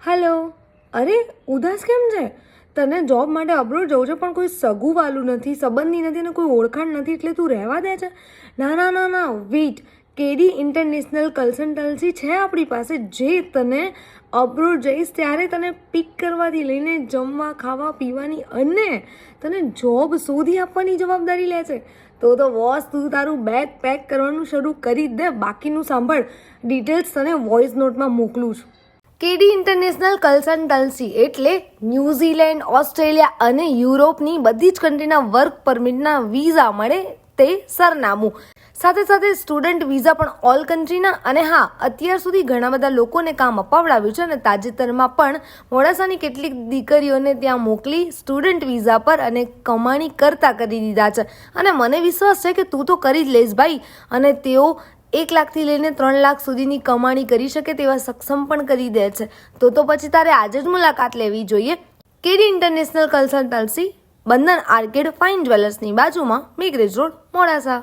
Hello. અરે ઉદાસ કેમ છે? તને જોબ માટે અબ્રોડ જવું છે પણ કોઈ સગું વાલું નથી, સંબંધી નથી અને કોઈ ઓળખાણ નથી એટલે તું રહેવા દે છે? ના ના ના ના, વેઇટ. કેડી ઇન્ટરનેશનલ કન્સલ્ટન્સી છે આપણી પાસે, જે તને અબ્રોડ જઈશ ત્યારે તને પિક કરવાથી લઈને જમવા ખાવા પીવાની અને તને જોબ શોધી આપવાની જવાબદારી લે છે. તો બોસ, તું તારું બેગ પેક કરવાનું શરૂ કરી જ દે. બાકીનું સાંભળ, ડિટેલ્સ તને વોઇસ નોટમાં મોકલું છું. કેડી ઇન્ટરનેશનલ કન્સલ્ટન્સી એટલે ન્યૂઝીલેન્ડ, ઓસ્ટ્રેલિયા અને યુરોપની બધી જ કન્ટ્રીના વર્ક પરમિટના વિઝા મળે તે સરનામું. સાથે સાથે સ્ટુડન્ટ વિઝા પણ ઓલ કન્ટ્રીના. અને હા, અત્યાર સુધી ઘણા બધા લોકોને કામ અપાવડાવ્યું છે અને તાજેતરમાં પણ મોડાસાની કેટલીક દીકરીઓને ત્યાં મોકલી સ્ટુડન્ટ વિઝા પર અને કમાણી કરતા કરી દીધા છે. અને મને વિશ્વાસ છે કે તું તો કરી જ લઈશ ભાઈ. અને તેઓ 1 લાખથી લઈને 3 લાખ સુધીની કમાણી કરી શકે તેવા સક્ષમ પણ કરી દે છે. તો પછી તારે આજે જ મુલાકાત લેવી જોઈએ. કેડી ઇન્ટરનેશનલ કન્સલ્ટન્સી, બંધન આર્કેડ, ફાઇન જ્વેલર્સની બાજુમાં, મેઘરેજ રોડ, મોડાસા.